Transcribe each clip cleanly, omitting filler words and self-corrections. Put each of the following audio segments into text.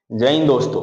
जय हिंद दोस्तों।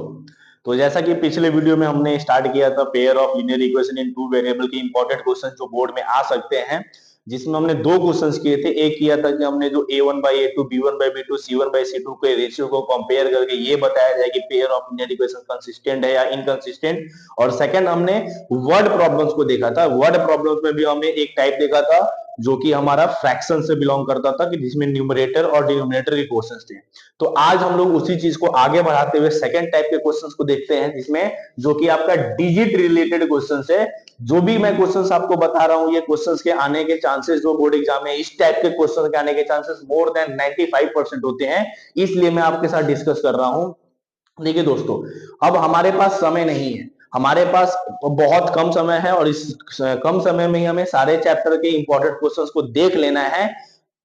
तो जैसा कि पिछले वीडियो में हमने स्टार्ट किया था pair of linear equation in two variable के इंपॉर्टेंट क्वेश्चन जो बोर्ड में आ सकते हैं, जिसमें हमने दो क्वेश्चंस किए थे। एक किया था कि हमने जो a1/a2 b1/b2 c1/c2 के रेशियो को कंपेयर करके ये बताया जाए कि pair of linear equation consistent है या इनकंसिस्टेंट। और सेकंड हमने वर्ड प्रॉब्लम्स को देखा था। वर्ड प्रॉब्लम्स में भी हमने एक टाइप देखा था जो कि हमारा फ्रैक्शन से बिलोंग करता था, कि जिसमें न्यूमरेटर और डिनोमिनेटर के क्वेश्चंस थे। तो आज हम लोग उसी चीज को आगे बढ़ाते हुए सेकंड टाइप के क्वेश्चंस को देखते हैं, जिसमें जो कि आपका डिजिट रिलेटेड क्वेश्चंस है। जो भी मैं क्वेश्चंस आपको बता रहा हूं, ये क्वेश्चंस के आने के चांसेस जो बोर्ड एग्जाम में इस टाइप के क्वेश्चंस के आने के चांसेस मोर देन 95% होते हैं। इसलिए मैं आपके साथ डिस्कस कर रहा हूं। देखिए दोस्तों, अब हमारे पास समय नहीं है, हमारे पास बहुत कम समय है, और इस कम समय में ही हमें सारे चैप्टर के इंपॉर्टेंट क्वेश्चंस को देख लेना है।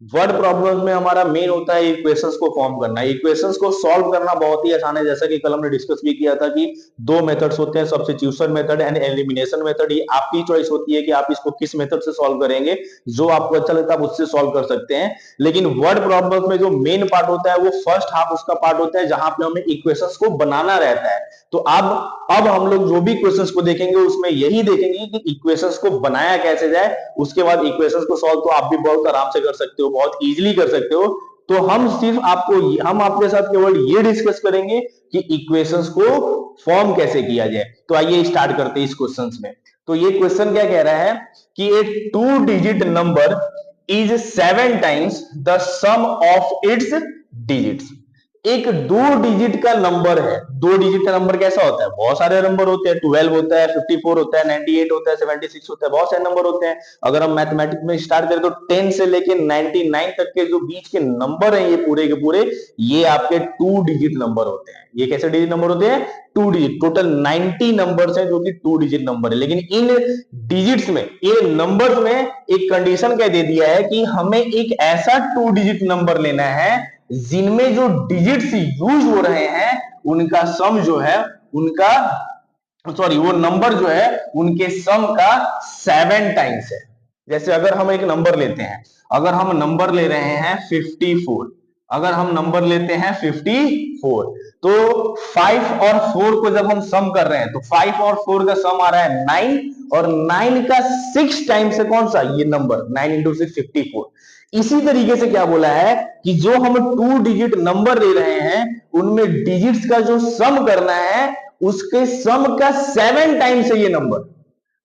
वर्ड प्रॉब्लम्स में हमारा मेन होता है इक्वेशंस को फॉर्म करना। इक्वेशंस को सॉल्व करना बहुत ही आसान है, जैसा कि कल हमने डिस्कस भी किया था कि दो मेथड्स होते हैं, substitution method and elimination method. ये आपकी चॉइस होती है कि आप इसको किस मेथड से सॉल्व करेंगे। जो आपको अच्छा लगता है आप उससे सॉल्व कर सकते हैं। लेकिन वर्ड प्रॉब्लम्स में जो मेन पार्ट होता है वो फर्स्ट हाफ उसका पार्ट होता है, जहां पे हमें इक्वेशंस को बनाना रहता है। तो अब हम लोग जो भी क्वेश्चंस को देखेंगे उसमें यही देखेंगे कि इक्वेशंस को बनाया कैसे जाए। उसके बाद इक्वेशंस को सॉल्व तो आप भी बहुत आराम से कर सकते हो, बहुत इजीली कर सकते हो। तो हम आपके साथ केवल ये डिस्कस करेंगे कि इक्वेशंस को फॉर्म कैसे किया जाए। तो आइए स्टार्ट करते हैं इस क्वेश्चंस में। तो ये क्वेश्चन क्या कह रहा है कि a 2 digit number is 7 times the sum of its digits. एक 2 डिजिट का नंबर है। 2 डिजिट का नंबर कैसा होता है? बहुत सारे नंबर होते हैं। 12 होता है, 54 होता है, 98 होता है, 76 होता है, बहुत सारे नंबर होते हैं। अगर हम मैथमेटिक्स में स्टार्ट करें तो 10 से लेके 99 तक के जो बीच के नंबर हैं, ये पूरे के पूरे ये आपके 2 डिजिट नंबर होते हैं। ये कैसे डिजिट नंबर होते हैं? 2 डिजिट। टोटल 90 नंबर्स हैं जो कि 2 डिजिट नंबर है। लेकिन इन डिजिट्स में, इन नंबर्स में एक कंडीशन क्या दे दिया है कि हमें एक ऐसा 2 डिजिट नंबर लेना है जिनमें जो डिजिट्स यूज हो रहे हैं उनका सम जो है, उनका वो नंबर जो है उनके सम का 7 टाइम्स है। जैसे अगर हम एक नंबर लेते हैं, अगर हम नंबर ले रहे हैं 54, अगर हम नंबर लेते हैं 54, तो 5 और 4 को जब हम सम कर रहे हैं तो 5 और 4 का सम आ रहा है 9, और 9 का 6 टाइम्स है कौन सा? ये नंबर 9 इंटू 6 54। इसी तरीके से क्या बोला है कि जो हम 2 डिजिट नंबर ले रहे हैं उनमें डिजिट्स का जो सम करना है उसके सम का 7 टाइम्स है ये नंबर।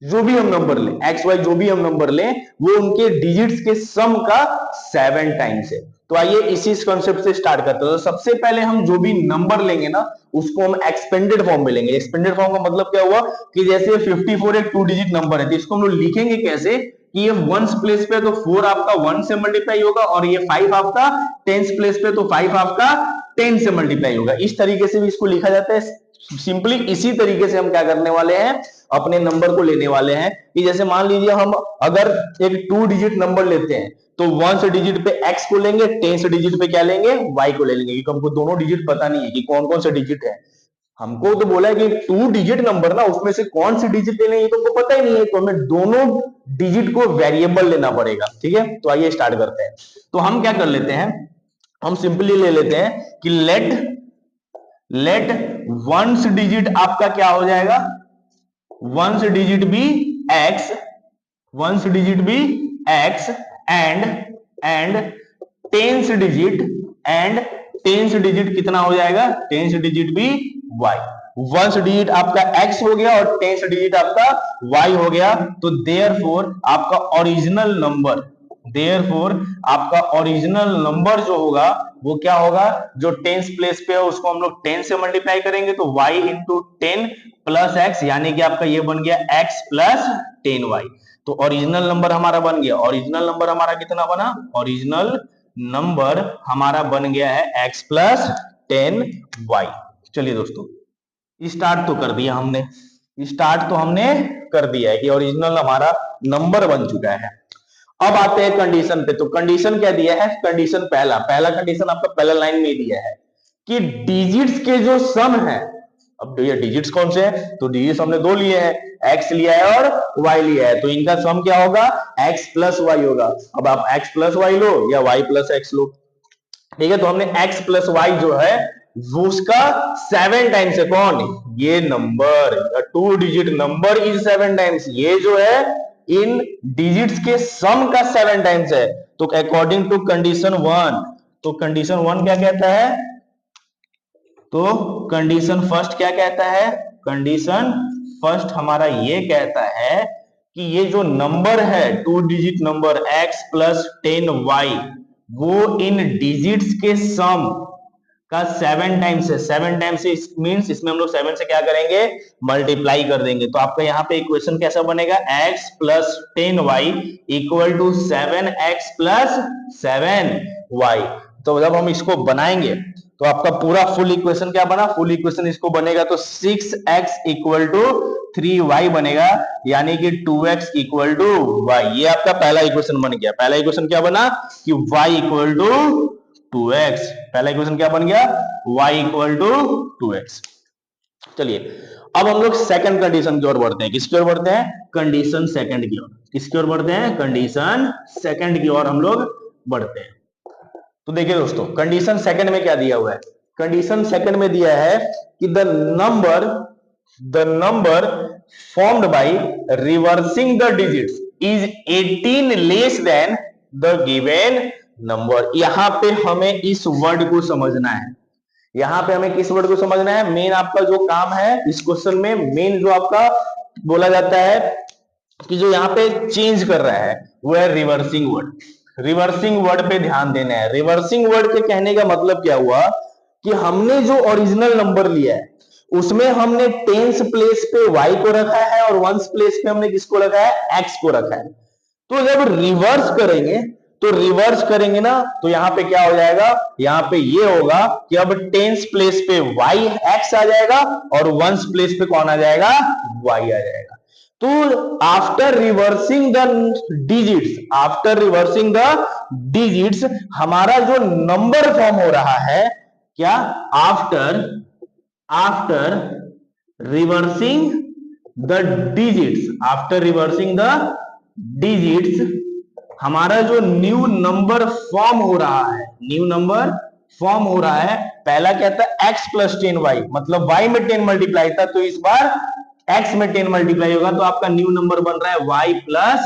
जो भी हम नंबर लें, एक्स वाई जो भी हम नंबर लें, वो उनके डिजिट्स के सम का 7 टाइम्स है। तो आइए इसी कॉन्सेप्ट से स्टार्ट करते हैं। तो सबसे पहले हम जो भी नंबर लेंगे ना उसको हम एक्सपेंडेड फॉर्म में लेंगे। एक्सपेंडेड फॉर्म का मतलब क्या हुआ कि जैसे 54 एक 2 डिजिट नंबर है, तो इसको हम लोग लिखेंगे कैसे कि ये वंस प्लेस पे तो 4 आपका 1 से मल्टीप्लाई होगा, और ये 5 आपका टेंस प्लेस पे तो 5 आपका 10 से मल्टीप्लाई होगा। इस तरीके से भी इसको लिखा जाता है सिंपली। इसी तरीके से हम क्या करने वाले हैं, अपने नंबर को लेने वाले हैं कि जैसे मान लीजिए हम अगर एक 2 डिजिट नंबर लेते हैं तो 1 डिजिट पे x को लेंगे, 10 डिजिट पे क्या लेंगे? y को ले लेंगे, क्योंकि हमको दोनों डिजिट पता नहीं है कि कौन कौन से डिजिट है। हमको तो बोला है कि 2 डिजिट नंबर ना, उसमें से कौन सी डिजिट लेने ये तो हमको पता ही नहीं है, तो हमें दोनों डिजिट को वेरिएबल लेना पड़ेगा। ठीक है, तो आइए स्टार्ट करते हैं। तो हम क्या कर लेते हैं, हम सिंपली ले लेते हैं कि लेट वंस डिजिट आपका क्या हो जाएगा? Ones digit be x, ones digit be x and tens digit कितना हो जाएगा? Tens digit be y। Ones digit आपका x हो गया और टेंस डिजिट आपका y हो गया। तो देयरफॉर आपका ओरिजिनल नंबर जो होगा वो क्या होगा? जो टेंस प्लेस पे है उसको हम लोग 10 से मल्टीप्लाई करेंगे तो y इंटू 10 प्लस एक्स, यानी कि आपका ये बन गया x प्लस 10y। तो ओरिजिनल नंबर हमारा बन गया। ओरिजिनल नंबर हमारा कितना बना? ओरिजिनल नंबर हमारा बन गया है x प्लस 10y। चलिए दोस्तों, स्टार्ट तो कर दिया हमने, स्टार्ट तो हमने कर दिया है कि ओरिजिनल हमारा नंबर बन चुका है। अब आते हैं कंडीशन पे। तो कंडीशन क्या दिया है? कंडीशन पहला कंडीशन आपका पहला लाइन में दिया है कि डिजिट्स के जो सम है। अब ये डिजिट्स कौन से हैं? तो डिजिट्स हमने दो लिए हैं, x लिया है और y लिया है, तो इनका सम क्या होगा? x प्लस y होगा। अब आप x प्लस y लो या y प्लस x लो। ठीक है, तो हमने x प्लस y जो है वो उसका 7 टाइम्स है। कौन? ये number, 2 digit number is 7 times. ये जो है इन डिजिट्स के सम का 7 टाइम्स है। तो अकॉर्डिंग टू कंडीशन 1, तो कंडीशन 1 क्या कहता है? तो कंडीशन फर्स्ट क्या कहता है? कंडीशन फर्स्ट हमारा ये कहता है कि ये जो नंबर है 2 digit number x plus 10y, वो इन डिजिट्स के सम का 7 टाइम्स है। 7 टाइम्स से मींस इसमें हम लोग 7 से क्या करेंगे? मल्टीप्लाई कर देंगे। तो आपका यहाँ पे इक्वेशन कैसा बनेगा? x plus 10y equal to 7x plus 7y। तो जब हम इसको बनाएंगे तो आपका पूरा फुल इक्वेशन क्या बना? फुल इक्वेशन इसको बनेगा तो 6x इक्वल टू 3y बनेगा, यानी कि 2x इक्वल टू y। ये आपका पहला इक्वेशन बन गया। पहला इक्वेशन क्या बना? कि y इक्वल टू 2x। पहला इक्वेशन क्या बन गया? y equal to 2x। चलिए अब हम लोग सेकंड कंडीशन की ओर बढ़ते हैं। किसकी ओर बढ़ते हैं? कंडीशन सेकंड की ओर। किसकी ओर बढ़ते हैं? कंडीशन सेकंड की ओर हम लोग बढ़ते हैं। तो देखिए दोस्तों, कंडीशन सेकंड में क्या दिया हुआ है? कंडीशन सेकंड में दिया है कि the number formed by reversing the digits is 18 less than the given number. यहां पे हमें इस वर्ड को समझना है। यहां पे हमें किस वर्ड को समझना है? मेन आपका जो काम है इस क्वेश्चन में, मेन जो आपका बोला जाता है कि जो यहाँ पे चेंज कर रहा है वो है रिवर्सिंग वर्ड। रिवर्सिंग वर्ड पे ध्यान देना है। रिवर्सिंग वर्ड के कहने का मतलब क्या हुआ कि हमने जो ओरिजिनल नंबर लिया है उसमें हमने टेंस प्लेस पे y को रखा है और वंस प्लेस पे हमने किसको रखा है? x को रखा है। तो जब रिवर्स करेंगे ना तो यहां पे क्या हो जाएगा? यहां पे ये होगा कि अब टेंस प्लेस पे y x आ जाएगा और वंस प्लेस पे कौन आ जाएगा? y आ जाएगा। तो आफ्टर रिवर्सिंग द डिजिट्स हमारा जो नंबर फॉर्म हो रहा है क्या? आफ्टर रिवर्सिंग द डिजिट्स हमारा जो न्यू नंबर फॉर्म हो रहा है, पहला क्या था? x प्लस 10y, मतलब y में 10 मल्टीप्लाई था, तो इस बार x में 10 मल्टीप्लाई होगा, तो आपका न्यू नंबर बन रहा है y प्लस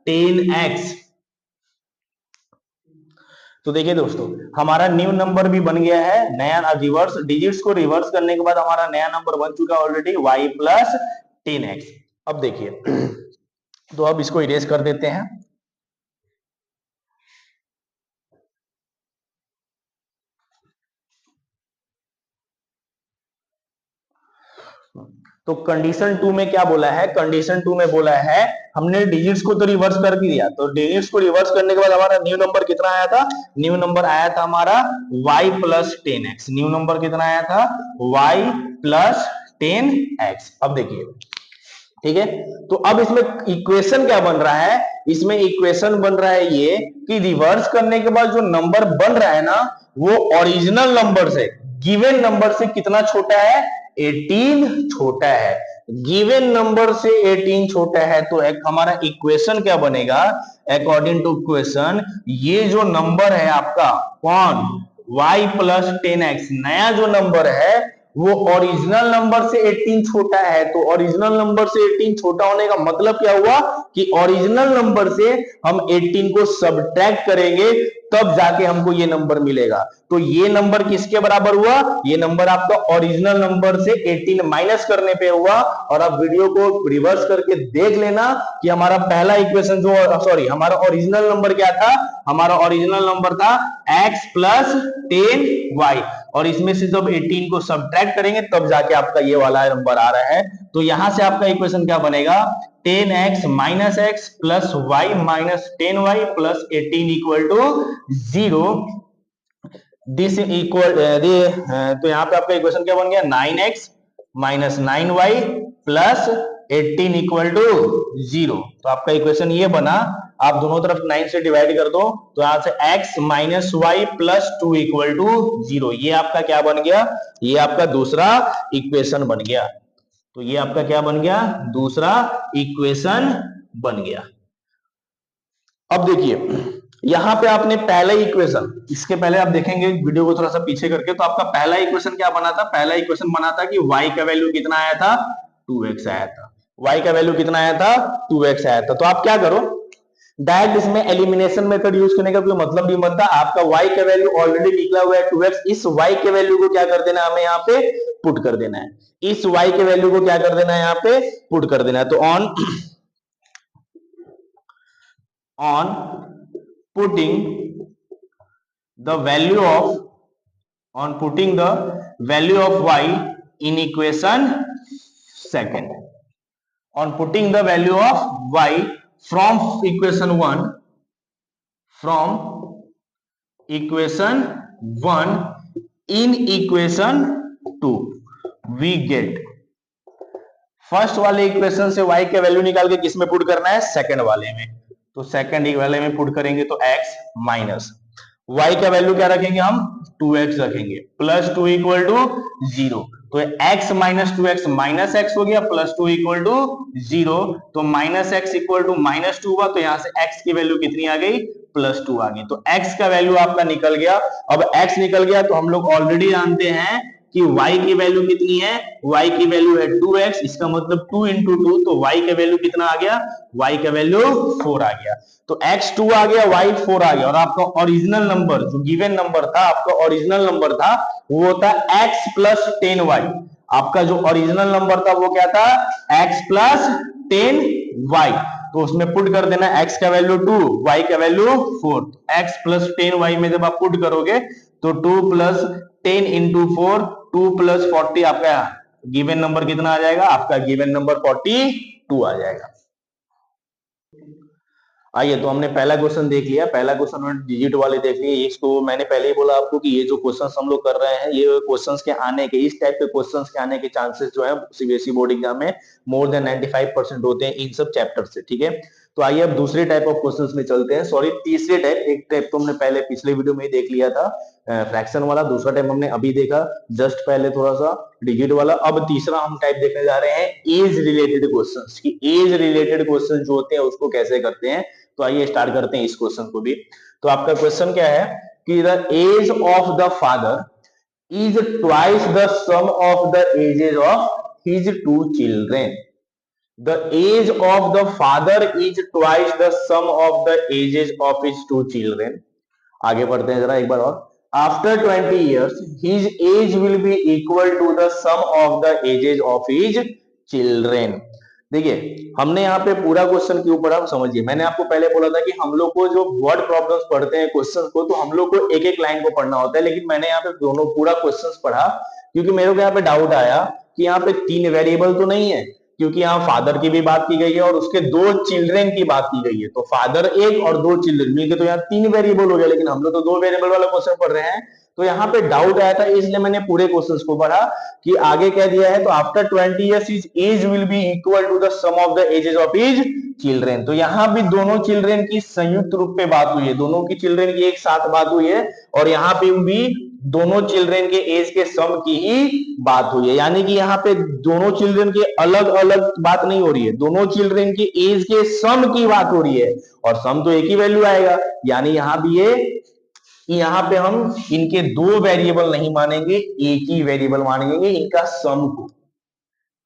10x। तो देखिए दोस्तों, हमारा न्यू नंबर भी बन गया है नया। रिवर्स डिजिट्स को रिवर्स करने के बाद हमारा नया नंबर बन चुका है ऑलरेडी y प्लस 10x। अब देखिए तो अब इसको इरेज कर देते हैं। तो कंडीशन 2 में क्या बोला है? कंडीशन 2 में बोला है हमने डिजिट्स को तो रिवर्स कर दिया, तो डिजिट्स को रिवर्स करने के बाद हमारा न्यू नंबर कितना आया था? न्यू नंबर आया था हमारा y plus 10x। New number कितना आया था? y plus 10x। अब देखिए, ठीक है, तो अब इसमें इक्वेशन क्या बन रहा है? इसमें इक्वेशन बन रहा है ये कि रिवर्स करने के बाद जो नंबर बन रहा है ना, वो ओरिजिनल नंबर से, गिवन नंबर से कितना छोटा है? 18 छोटा है। गिवन नंबर से 18 छोटा है, तो एक हमारा इक्वेशन क्या बनेगा? अकॉर्डिंग टू इक्वेशन, ये जो नंबर है आपका कौन? y प्लस 10x, नया जो नंबर है वो ओरिजिनल नंबर से 18 छोटा है। तो ओरिजिनल नंबर से 18 छोटा होने का मतलब क्या हुआ कि ओरिजिनल नंबर से हम 18 को सब्ट्रैक्ट करेंगे तब जाके हमको ये नंबर मिलेगा। तो ये नंबर किसके बराबर हुआ? ये नंबर आपका ओरिजिनल नंबर से 18 माइनस करने पे हुआ। और आप वीडियो को रिवर्स करके देख लेना कि हमारा पहला इक्वेशन हमारा ओरिजिनल नंबर क्या था? हमारा ओरिजिनल नंबर था x प्लस 10y, और इसमें से जब 18 को सब्ट्रैक्ट करेंगे तब जाके आपका ये वाला नंबर आ रहा है। तो यहां से आपका इक्वेशन क्या बनेगा? 10x minus x plus y minus 10y plus 18 equal to 0। This equal तो यहाँ पे आपका इक्वेशन क्या बन गया? 9x minus 9y plus 18 equal to 0। तो आपका इक्वेशन ये बना। आप दोनों तरफ 9 से डिवाइड कर दो, तो यहां से x minus y plus 2 equal to 0। ये आपका क्या बन गया? ये आपका दूसरा इक्वेशन बन गया। तो ये आपका क्या बन गया? दूसरा इक्वेशन बन गया। अब देखिए, यहां पे आपने पहला इक्वेशन, इसके पहले आप देखेंगे वीडियो को थोड़ा सा पीछे करके, तो आपका पहला इक्वेशन क्या बना था? पहला इक्वेशन बना था कि y का वैल्यू कितना आया था? 2x आया था। y का वैल्यू कितना आया था? 2x आया था। तो आप क्या करो, डायरेक्ट इसमें एलिमिनेशन मेथड यूज करने का कोई मतलब नहीं बनता। आपका y का वैल्यू ऑलरेडी निकला हुआ है 2x, इस y के वैल्यू को क्या कर देना, हमें यहाँ पे पुट कर देना है। इस y के वैल्यू को क्या कर देना है, यहाँ पे पुट कर देना है। तो on putting the value of on putting the value of y in equation second, on putting the value of y from equation 1 in equation 2 we get, first वाले इक्वेशन से y के वैल्यू निकाल के किस में पुट करना है? Second वाले में। तो सेकंड वाले में पुट करेंगे तो x माइनस y का वैल्यू क्या रखेंगे हम? 2x रखेंगे, प्लस 2 इक्वल टू 0। तो x minus 2x minus x हो गया, प्लस 2 इक्वल टू 0। तो minus x equal to minus 2 हुआ, तो यहां से x की वैल्यू कितनी आ गई? प्लस 2 आ गई। तो x का वैल्यू आपका निकल गया। अब x निकल गया तो हम लोग ऑलरेडी जानते हैं कि y की वैल्यू कितनी है? y की वैल्यू है 2x, इसका मतलब 2 इंटू 2, तो y का वैल्यू कितना आ गया? y का वैल्यू 4 आ गया। तो x 2 आ गया, y 4 आ गया, और आपका ओरिजिनल नंबर जो गिवन नंबर था, आपका ओरिजिनल नंबर था वो था x प्लस 10y। आपका जो ओरिजिनल नंबर था वो क्या था? x plus 10y। तो उसमें पुट कर देना, x का वैल्यू 2, y का वैल्यू 4। x प्लस 10y में जब आप पुट करोगे तो 2 प्लस 10 इंटू 4, 2 प्लस 40, आपका गिवन नंबर कितना आ जाएगा? आपका गिवन नंबर 42 आ जाएगा। आइए, तो हमने पहला क्वेश्चन देख लिया। पहला क्वेश्चन हमने डिजिट वाले देख लिए। इसको मैंने पहले ही बोला आपको कि ये जो क्वेश्चंस हम लोग कर रहे हैं, ये क्वेश्चंस के आने के, इस टाइप के क्वेश्चंस के आने के चांसेस जो है सीबीएसई बोर्ड एग्जाम में मोर देन 95% होते हैं इन सब चैप्टर से। ठीक है, तो आइए अब दूसरे टाइप ऑफ क्वेश्चंस में चलते हैं। सॉरी, तीसरे टाइप। एक टाइप तो हमने पहले पिछले वीडियो में ही देख लिया था, फ्रैक्शन वाला। दूसरा टाइप हमने अभी देखा जस्ट पहले, थोड़ा सा डिजिट वाला। अब तीसरा हम टाइप देखने जा रहे हैं एज रिलेटेड क्वेश्चंस की। एज रिलेटेड क्वेश्चन जो होते हैं उसको कैसे करते हैं। तो आइए स्टार्ट करते हैं इस क्वेश्चन को भी। तो आपका क्वेश्चन क्या है कि the age of the father is twice the sum of the ages of his two children. The age of the father is twice the sum of the ages of his two children. आगे बढ़ते हैं जरा एक बार और। After 20 years, his age will be equal to the sum of the ages of his children. देखिए, हमने यहाँ पे पूरा क्वेश्चन के ऊपर आप समझिए। मैंने आपको पहले बोला था कि हम लोग को जो वर्ड प्रॉब्लम्स पढ़ते हैं क्वेश्चन को, तो हम लोग को एक एक लाइन को पढ़ना होता है, लेकिन मैंने यहाँ पे दोनों पूरा क्वेश्चन पढ़ा क्योंकि मेरे को यहाँ पे डाउट आया कि यहाँ पे 3 वेरिएबल तो नहीं है, क्योंकि यहाँ फादर की भी बात की गई है और उसके 2 चिल्ड्रेन की बात की गई है। तो फादर एक और 2 चिल्ड्रेन मिलकर तो यहाँ 3 वेरिएबल हो गया, लेकिन हम लोग तो 2 वेरिएबल वाला क्वेश्चन पढ़ रहे हैं। तो यहाँ पे डाउट आया था, इसलिए मैंने पूरे क्वेश्चंस को पढ़ा कि आगे क्या दिया है। तो after 20 years his age will be equal to the sum of the ages of his children। तो यहाँ भी दोनों चिल्ड्रेन की संयुक्त रूप पे बात हुई है, दोनों की चिल्ड्रेन की एक साथ बात हुई है, और यहाँ पे भी दोनों चिल्ड्रेन के एज के सम की ही बात हुई है। यानी कि यहाँ पे दोनों चिल्ड्रेन के अलग अलग बात नहीं हो रही है, दोनों चिल्ड्रेन के एज के सम की बात हो रही है, और सम तो एक ही वैल्यू आएगा। यानी यहाँ भी ये, यहाँ पे हम इनके 2 वेरिएबल नहीं मानेंगे, एक ही वेरिएबल मानेंगे इनका सम को।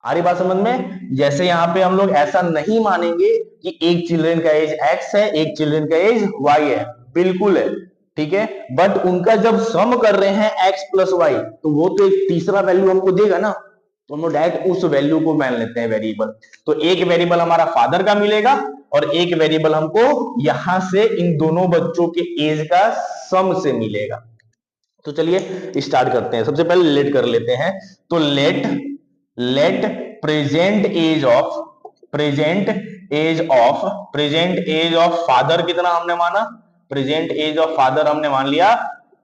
आ रही बात समझ में? जैसे यहाँ पे हम लोग ऐसा नहीं मानेंगे कि एक चिल्ड्रेन का एज x है, एक चिल्ड्रेन का एज y है, बिल्कुल है, ठीक है। बट उनका जब सम कर रहे हैं x प्लस वाई, तो वो तो एक तीसरा वैल्यू हमको देगा ना, तो हम लोग डायरेक्ट उस वैल्यू को मान लेते हैं वेरिएबल। तो एक वेरिएबल हमारा फादर का मिलेगा और एक वेरिएबल हमको यहां से इन दोनों बच्चों के एज का सम से मिलेगा। तो चलिए स्टार्ट करते हैं। सबसे पहले लेट कर लेते हैं। तो let present age of father कितना हमने माना? प्रेजेंट एज ऑफ फादर हमने मान लिया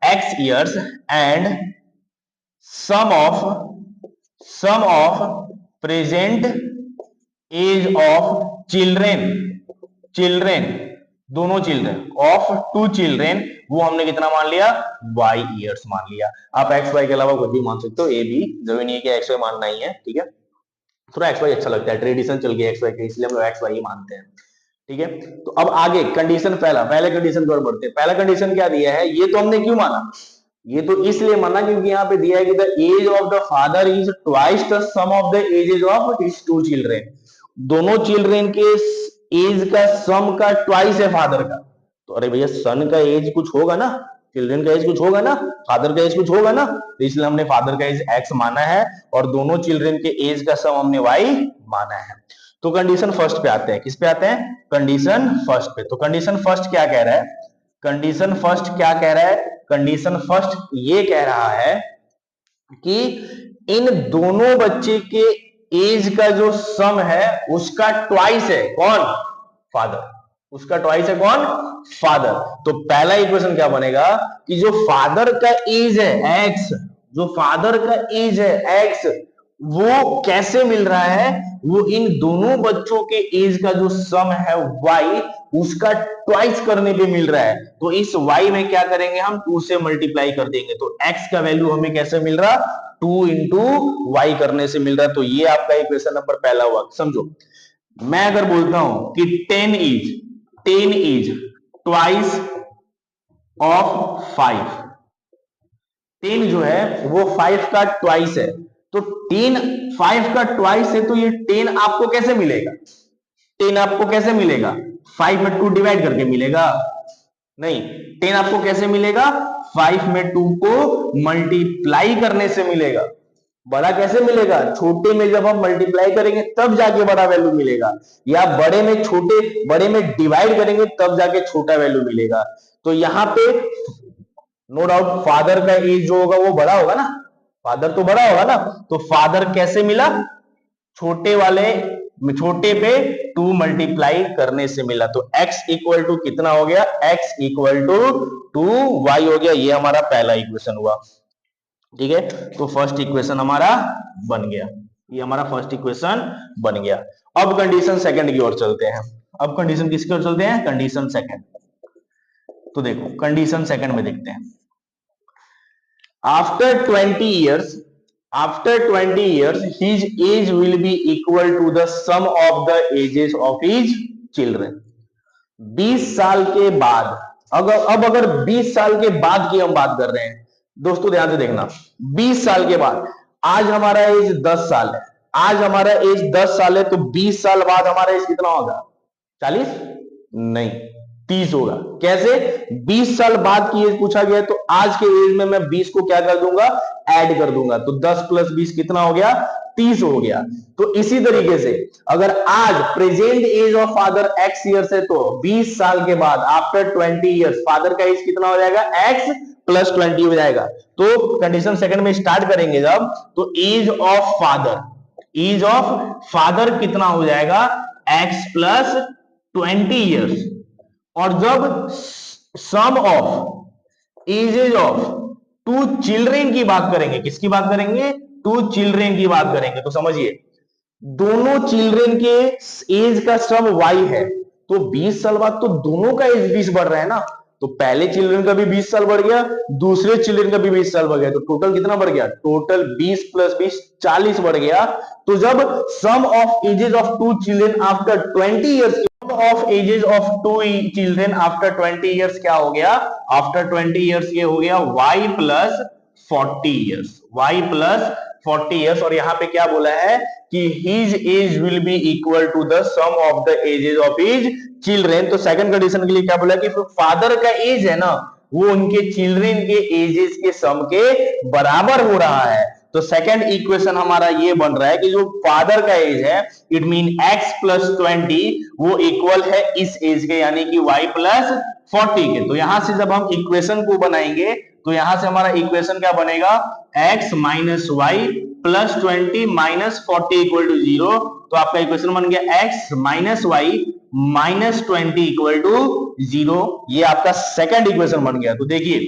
x years, and sum of present age of children दोनों चिल्ड्रेन ऑफ 2 चिल्ड्रेन, वो हमने कितना मान लिया? y years मान लिया। आप x y के अलावा कुछ भी मान सकते हो, a b, जरूरी नहीं है कि x y मानना ही है, ठीक है। थोड़ा x y अच्छा लगता है, ट्रेडिशन चल गया x y के, इसलिए हम लोग x y ही मानते हैं, ठीक है। तो अब आगे कंडीशन पहले कंडीशन की ओर बढ़ते हैं। पहला कंडीशन क्या दिया है, ये तो हमने क्यों माना, ये तो इसलिए माना क्योंकि यहाँ पे दिया है कि the age of the father is twice the sum of the ages of his two children. दोनों चिल्ड्रेन के एज का सम का ट्वाइस है फादर का। तो अरे भैया सन का एज कुछ होगा ना, चिल्ड्रेन का एज कुछ होगा ना, फादर का एज कुछ होगा ना, तो इसलिए हमने फादर का एज एक्स माना है और दोनों चिल्ड्रेन के एज का सम हमने वाई माना है। तो कंडीशन फर्स्ट पे आते हैं, किस पे आते हैं, कंडीशन फर्स्ट पे। तो कंडीशन फर्स्ट क्या कह रहा है, कंडीशन फर्स्ट क्या कह रहा है, कंडीशन फर्स्ट ये कह रहा है कि इन दोनों बच्चे के एज का जो सम है उसका ट्वाइस है कौन, फादर, उसका ट्वाइस है कौन, फादर। तो पहला इक्वेशन क्या बनेगा कि जो फादर का एज है एक्स, जो फादर का एज है एक्स, वो कैसे मिल रहा है, वो इन दोनों बच्चों के एज का जो सम है y उसका ट्वाइस करने पे मिल रहा है। तो इस y में क्या करेंगे हम, 2 से मल्टीप्लाई कर देंगे। तो x का वैल्यू हमें कैसे मिल रहा, 2 इंटू वाई करने से मिल रहा है। तो ये आपका इक्वेशन नंबर पहला हुआ। समझो, मैं अगर बोलता हूं कि 10 इज ट्वाइस ऑफ 5, 10 जो है वो 5 का ट्वाइस है। तो 10 5 का ट्वाइस है, तो ये 10 आपको कैसे मिलेगा, 10 आपको कैसे मिलेगा, 5 में 2 डिवाइड करके मिलेगा, नहीं 10 आपको कैसे मिलेगा, 5 में 2 को मल्टीप्लाई करने से मिलेगा। बड़ा कैसे मिलेगा, छोटे में जब हम मल्टीप्लाई करेंगे तब जाके बड़ा वैल्यू मिलेगा, या बड़े में छोटे, बड़े में डिवाइड करेंगे तब जाके छोटा वैल्यू मिलेगा। तो यहां पे नो डाउट फादर का एज जो होगा वो बड़ा होगा ना, फादर तो बड़ा होगा ना। तो फादर कैसे मिला, छोटे वाले छोटे पे 2 मल्टीप्लाई करने से मिला। तो x इक्वल टू कितना हो गया, x इक्वल टू 2y हो गया। ये हमारा पहला इक्वेशन हुआ, ठीक है। तो फर्स्ट इक्वेशन हमारा बन गया, ये हमारा फर्स्ट इक्वेशन बन गया। अब कंडीशन सेकंड की ओर चलते हैं। अब कंडीशन किसकी ओर चलते हैं, कंडीशन सेकंड। तो देखो कंडीशन सेकंड में देखते हैं, After 20 years, his age will be equal to the sum of the ages of his children. 20 साल के बाद, अगर 20 साल के बाद की हम बात कर रहे हैं, दोस्तों ध्यान से देखना, 20 साल के बाद, आज हमारा एज 10 साल है, आज हमारा एज 10 साल है, तो 20 साल बाद हमारा एज कितना होगा, 40 नहीं 30 होगा। कैसे, 20 साल बाद की एज पूछा गया, तो आज के एज में मैं 20 को क्या कर दूंगा, ऐड कर दूंगा। तो 10 प्लस 20 कितना हो गया, 30 हो गया। तो इसी तरीके से अगर आज present age of father x years है, तो 20 साल के बाद आफ्टर 20 ईयर्स फादर का एज कितना हो जाएगा, x प्लस 20 हो जाएगा। तो कंडीशन सेकंड में स्टार्ट करेंगे जब, तो एज ऑफ फादर कितना हो जाएगा, x प्लस 20 ईयर्स। और जब sum of edges of 2 children की बात करेंगे, किसकी बात करेंगे, 2 चिल्ड्रेन की बात करेंगे, तो समझिए दोनों चिल्ड्रेन के एज का सम y है, तो 20 साल बाद तो दोनों का एज 20 बढ़ रहा है ना, तो पहले चिल्ड्रेन का भी 20 साल बढ़ गया, दूसरे चिल्ड्रेन का भी 20 साल बढ़ गया, तो टोटल कितना बढ़ गया, टोटल 20 प्लस 20 40 बढ़ गया। तो जब sum of ages of 2 children after 20 years, of ages of 2 children after 20 years क्या हो गया, आफ्टर 20 ईयर्स ये हो गया y plus 40 years, y plus 40 years. और यहां पे क्या बोला है कि his age will be equal to the sum of the ages of his children. तो सेकंड कंडीशन के लिए क्या बोला कि फादर का एज है ना, वो उनके चिल्ड्रेन के एजेस के सम के बराबर हो रहा है। तो सेकंड इक्वेशन हमारा ये बन रहा है कि जो फादर का एज है, इट मीन x प्लस 20, वो इक्वल है इस एज के, यानी कि y प्लस 40 के। तो यहां से जब हम इक्वेशन को बनाएंगे, तो यहां से हमारा इक्वेशन क्या बनेगा, x minus y plus 20 minus 40 equal to 0। तो आपका इक्वेशन बन गया x minus y minus 20 equal to 0। ये आपका सेकंड इक्वेशन बन गया। तो देखिए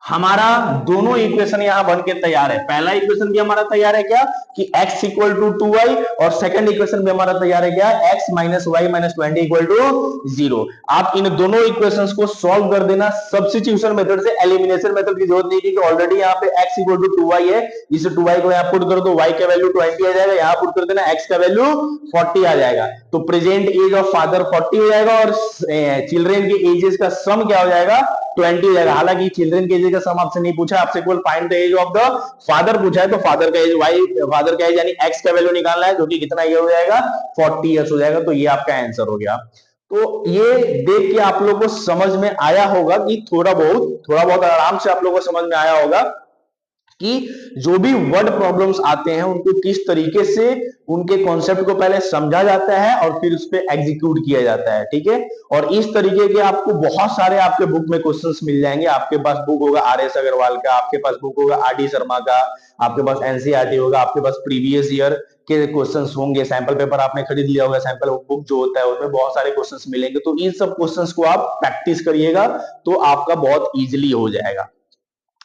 हमारा दोनों इक्वेशन यहां बन के तैयार है। पहला इक्वेशन भी हमारा तैयार है क्या, कि x इक्वल टू 2y, और सेकंड इक्वेशन भी हमारा तैयार है क्या, x minus y minus 20 equal to 0। आप इन दोनों इक्वेशंस को सॉल्व कर देना सब्स्टिट्यूशन मेथड से, एलिमिनेशन मेथड की जरूरत नहीं, क्योंकि ऑलरेडी यहाँ पे x इक्वल टू 2y है। इस 2y को यहाँ पुट कर दो, y का वैल्यू 20 आ जाएगा, यहाँ पुट कर देना, x का वैल्यू 40 आ जाएगा। तो प्रेजेंट एज ऑफ फादर 40 हो जाएगा, और चिल्ड्रेन के एजेस का सम क्या हो जाएगा, 20 हो जाएगा। हालांकि चिल्ड्रन के एज का सम आपसे नहीं पूछा, आपसे केवल find the age of the father पूछा है। तो फादर का एज फादर का एज यानी एक्स का वैल्यू निकालना है, जो कि कितना ईयर हो जाएगा, 40 ईयर्स हो जाएगा। तो ये आपका आंसर हो गया। तो ये देख के आप लोगों को समझ में आया होगा कि थोड़ा बहुत आराम से आप लोगों को समझ में आया होगा कि जो भी वर्ड प्रॉब्लम्स आते हैं उनको किस तरीके से उनके कॉन्सेप्ट को पहले समझा जाता है और फिर उस पर एग्जीक्यूट किया जाता है, ठीक है। और इस तरीके के आपको बहुत सारे आपके बुक में क्वेश्चंस मिल जाएंगे। आपके पास बुक होगा आर.एस. अग्रवाल का, आपके पास बुक होगा आर.डी. शर्मा का, आपके पास एनसीईआरटी होगा, आपके पास प्रीवियस ईयर के क्वेश्चंस होंगे, सैंपल पेपर आपने खरीद लिया होगा, सैंपल बुक जो होता है उसमें बहुत सारे क्वेश्चंस मिलेंगे। तो इन सब क्वेश्चंस को आप प्रैक्टिस करिएगा तो आपका बहुत इजीली हो जाएगा।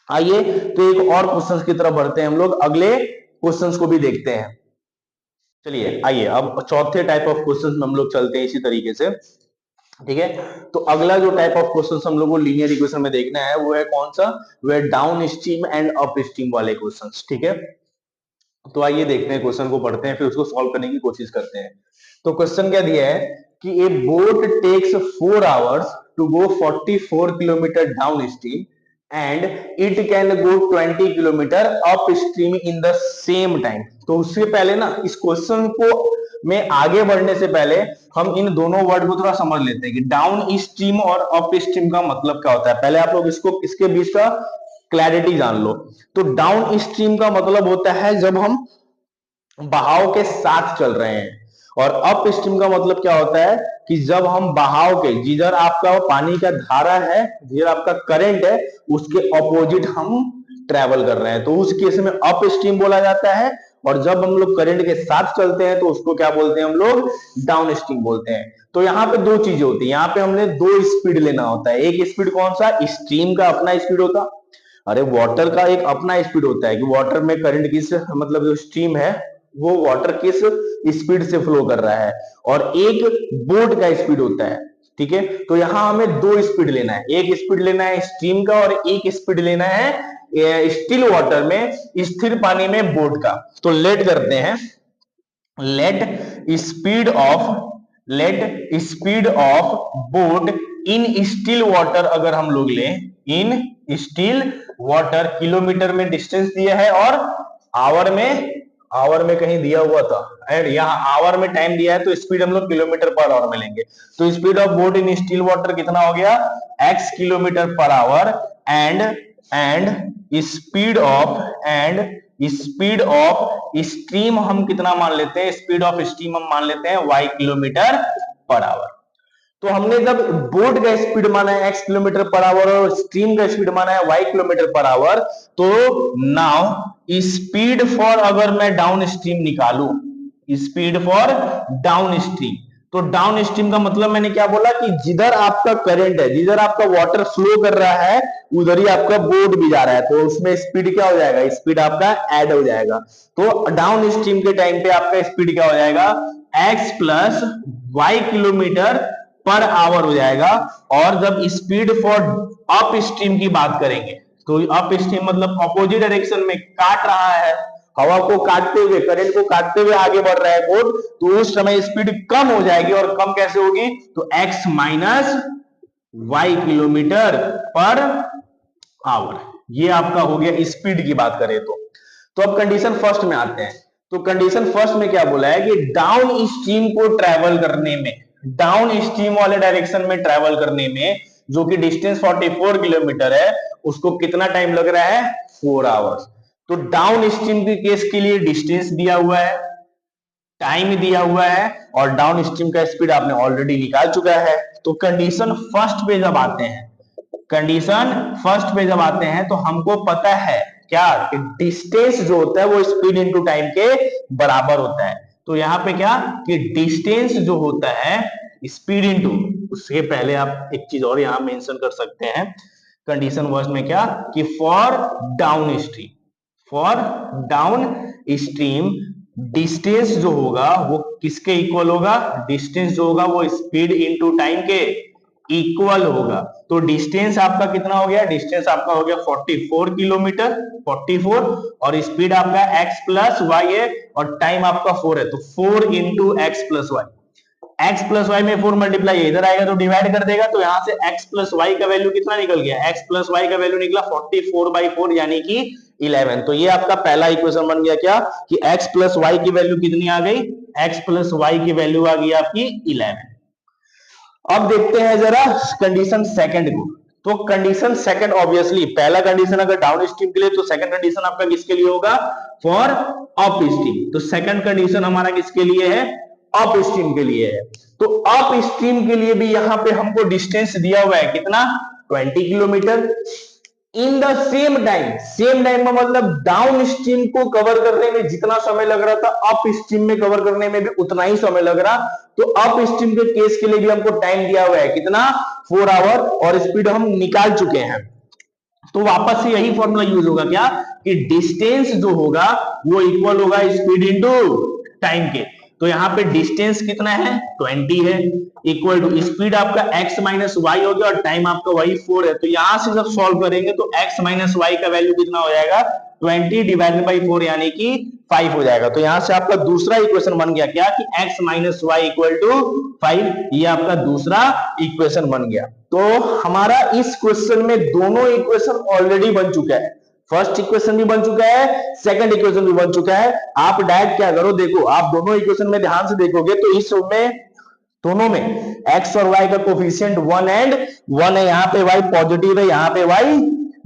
आइए तो एक और क्वेश्चंस की तरफ बढ़ते हैं, हम लोग अगले क्वेश्चंस को भी देखते हैं। चलिए आइए अब चौथे टाइप ऑफ क्वेश्चंस में हम लोग चलते हैं इसी तरीके से, ठीक है। तो अगला जो टाइप ऑफ क्वेश्चंस हम लोग को लीनियर इक्वेशन में देखना है वो है कौन सा, वो है down stream and up stream वाले क्वेश्चंस, ठीक है। तो आइए देखते हैं, क्वेश्चन को पढ़ते हैं फिर उसको सॉल्व करने की कोशिश करते हैं। तो क्वेश्चन क्या दिया है कि a boat takes 4 hours to go 44 kilometre downstream and it can go 20 kilometre upstream in the same time. तो उससे पहले ना इस क्वेश्चन को में आगे बढ़ने से पहले हम इन दोनों वर्ड को थोड़ा समझ लेते हैं कि डाउन स्ट्रीम और अप स्ट्रीम का मतलब क्या होता है। पहले आप लोग इसको इसके बीच का क्लैरिटी जान लो। तो डाउन स्ट्रीम का मतलब होता है जब हम बहाव के साथ चल रहे हैं, और अप स्ट्रीम का मतलब क्या होता है कि जब हम बहाव के, जिधर आपका पानी का धारा है, जिधर आपका करंट है, उसके ऑपोजिट हम ट्रेवल कर रहे हैं, तो उस केस में अप स्ट्रीम बोला जाता है। और जब हम लोग करंट के साथ चलते हैं तो उसको क्या बोलते हैं हम लोग, डाउन स्ट्रीम बोलते हैं। तो यहाँ पे दो चीजें होती है, यहाँ पे हमने दो स्पीड लेना होता है। एक स्पीड कौन सा, स्ट्रीम का अपना स्पीड होता, अरे वाटर का एक अपना स्पीड होता है कि वाटर में करंट किस, मतलब जो स्ट्रीम है वो वाटर किस स्पीड से फ्लो कर रहा है, और एक बोट का स्पीड होता है, ठीक है। तो यहां हमें दो स्पीड लेना है, एक स्पीड लेना है स्ट्रीम का और एक स्पीड लेना है स्टिल वाटर में, स्थिर पानी में बोट का। तो लेट करते हैं, let speed of boat in still water, अगर हम लोग लें इन स्टिल वाटर, किलोमीटर में डिस्टेंस दिया है और आवर में कहीं दिया हुआ था, एंड यहाँ आवर में टाइम दिया है, तो स्पीड हम लोग किलोमीटर पर आवर में लेंगे। तो speed of boat in still water कितना हो गया, x kilometre per our, and speed of stream हम कितना मान लेते हैं, स्पीड ऑफ स्ट्रीम हम मान लेते हैं y किलोमीटर पर आवर। तो हमने जब बोट का स्पीड माना है x किलोमीटर पर आवर और स्ट्रीम का स्पीड माना है y किलोमीटर पर आवर, तो नाउ स्पीड फॉर, अगर मैं डाउन स्ट्रीम निकालू, स्पीड फॉर डाउन स्ट्रीम, तो डाउन स्ट्रीम का मतलब मैंने क्या बोला कि जिधर आपका करंट है, जिधर आपका वाटर फ्लो कर रहा है, उधर ही आपका बोट भी जा रहा है, तो उसमें स्पीड क्या हो जाएगा, स्पीड आपका ऐड हो जाएगा। तो डाउन स्ट्रीम के टाइम पे आपका स्पीड क्या हो जाएगा, x plus y kilometre per hour हो जाएगा। और जब स्पीड फॉर अप स्ट्रीम की बात करेंगे, तो अप स्ट्रीम मतलब अपोजिट डायरेक्शन में काट रहा है, हवा को काटते हुए, करंट को काटते हुए आगे बढ़ रहा है बोट, तो उस समय स्पीड कम हो जाएगी। और कम कैसे होगी, तो x minus y kilometre per hour, ये आपका हो गया स्पीड की बात करें तो। अब कंडीशन फर्स्ट में आते हैं। तो कंडीशन फर्स्ट में क्या बोला है कि डाउन स्ट्रीम को ट्रेवल करने में, डाउन स्ट्रीम वाले डायरेक्शन में ट्रेवल करने में, जो कि डिस्टेंस 44 किलोमीटर है, उसको कितना टाइम लग रहा है, 4 आवर्स। तो डाउन स्ट्रीम के केस के लिए डिस्टेंस दिया हुआ है, टाइम दिया हुआ है, और डाउन स्ट्रीम का स्पीड आपने ऑलरेडी निकाल चुका है। तो कंडीशन फर्स्ट पे जब आते हैं, तो हमको पता है क्या कि डिस्टेंस जो होता है वो स्पीड इनटू टाइम के बराबर होता है। तो यहां पे क्या कि डिस्टेंस जो होता है स्पीड इनटू, उसके पहले आप एक चीज और यहां मेंशन कर सकते हैं कंडीशन वर्स्ट में क्या कि फॉर डाउन स्ट्रीम डिस्टेंस जो होगा वो किसके इक्वल होगा, डिस्टेंस जो होगा वो स्पीड इनटू टाइम के इक्वल होगा। तो डिस्टेंस आपका कितना हो गया, डिस्टेंस आपका हो गया 44 किलोमीटर, 44, और स्पीड आपका x प्लस वाई है और टाइम आपका 4 है, तो 4 into x plus y. x plus y में 4 मल्टीप्लाई इधर आएगा तो डिवाइड कर देगा, तो यहां से x प्लस वाई का वैल्यू कितना निकल गया, x प्लस वाई का वैल्यू निकला 44/4 यानी कि 11। तो ये आपका पहला इक्वेशन बन गया क्या कि x प्लस वाई की वैल्यू कितनी आ गई, x प्लस वाई की वैल्यू आ गई आपकी 11। अब देखते हैं जरा कंडीशन सेकंड को। तो कंडीशन सेकंड ऑब्वियसली पहला कंडीशन अगर डाउन स्ट्रीम के लिए, तो सेकंड कंडीशन आपका किसके लिए होगा, फॉर अप स्ट्रीम। तो सेकंड कंडीशन हमारा किसके लिए है, अप स्ट्रीम के लिए है। तो अप स्ट्रीम के लिए भी यहां पे हमको डिस्टेंस दिया हुआ है कितना, 20 kilometre. In the same time में मतलब डाउन स्ट्रीम को कवर करने में जितना समय लग रहा था अप स्ट्रीम में कवर करने में भी उतना ही समय लग रहा। तो अप स्ट्रीम के केस के लिए भी हमको टाइम दिया हुआ है कितना, 4 आवर, और स्पीड हम निकाल चुके हैं। तो वापस से यही फॉर्मूला यूज होगा क्या कि डिस्टेंस जो होगा वो इक्वल होगा स्पीड इनटू टाइम के। तो यहाँ पे डिस्टेंस कितना है, 20 है, इक्वल टू स्पीड आपका x माइनस वाई हो गया और टाइम आपका वही 4 है। तो यहां से जब सॉल्व करेंगे तो x माइनस वाई का वैल्यू कितना हो जाएगा, 20 डिवाइडेड बाई 4 यानी कि 5 हो जाएगा। तो यहां से आपका दूसरा इक्वेशन बन गया क्या कि x minus y equal to 5, ये आपका दूसरा इक्वेशन बन गया। तो हमारा इस क्वेश्चन में दोनों इक्वेशन ऑलरेडी बन चुका है, फर्स्ट इक्वेशन भी बन चुका है, सेकंड इक्वेशन भी बन चुका है। आप डायरेक्ट क्या करो, देखो आप दोनों इक्वेशन में ध्यान से देखोगे तो इस में दोनों में x और y का कोफिशिएंट 1 एंड 1 है, यहाँ पे y पॉजिटिव है, यहाँ पे y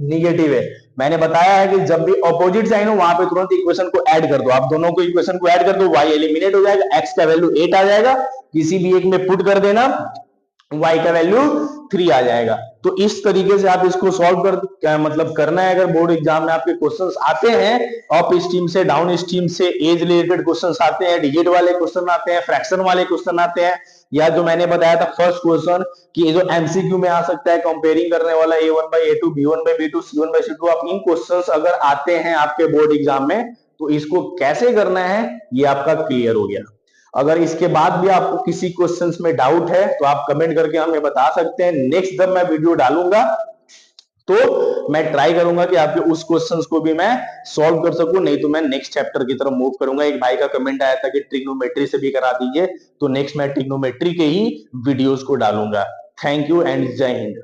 निगेटिव है। मैंने बताया है कि जब भी ऑपोजिट साइन हो वहां पे तुरंत इक्वेशन को ऐड कर दो, आप दोनों को इक्वेशन को ऐड कर दो, y एलिमिनेट हो जाएगा, x का वैल्यू 8 आ जाएगा, किसी भी एक में पुट कर देना, y का वैल्यू 3 आ जाएगा। तो इस तरीके से आप इसको सॉल्व कर मतलब करना है। अगर बोर्ड एग्जाम में आपके क्वेश्चंस आते हैं अप स्ट्रीम से डाउन स्ट्रीम से, एज रिलेटेड क्वेश्चंस आते हैं, डिजिट वाले क्वेश्चन आते हैं, फ्रैक्शन वाले क्वेश्चन आते हैं, या जो मैंने बताया था फर्स्ट क्वेश्चन कि जो एमसीक्यू में आ सकता है कंपेयरिंग करने वाला a1/a2 b1/b2 c1/c2, आप इन क्वेश्चंस अगर आते हैं आपके बोर्ड एग्जाम में तो इसको कैसे करना है ये आपका क्लियर हो गया। अगर इसके बाद भी आपको किसी क्वेश्चंस में डाउट है तो आप कमेंट करके हमें बता सकते हैं। नेक्स्ट जब मैं वीडियो डालूंगा तो मैं ट्राई करूंगा कि आपके उस क्वेश्चंस को भी मैं सॉल्व कर सकूं, नहीं तो मैं नेक्स्ट चैप्टर की तरफ मूव करूंगा। एक भाई का कमेंट आया था कि ट्रिग्नोमेट्री से भी करा दीजिए, तो नेक्स्ट मैं ट्रिग्नोमेट्री के ही वीडियोस को डालूंगा। थैंक यू एंड जय हिंद।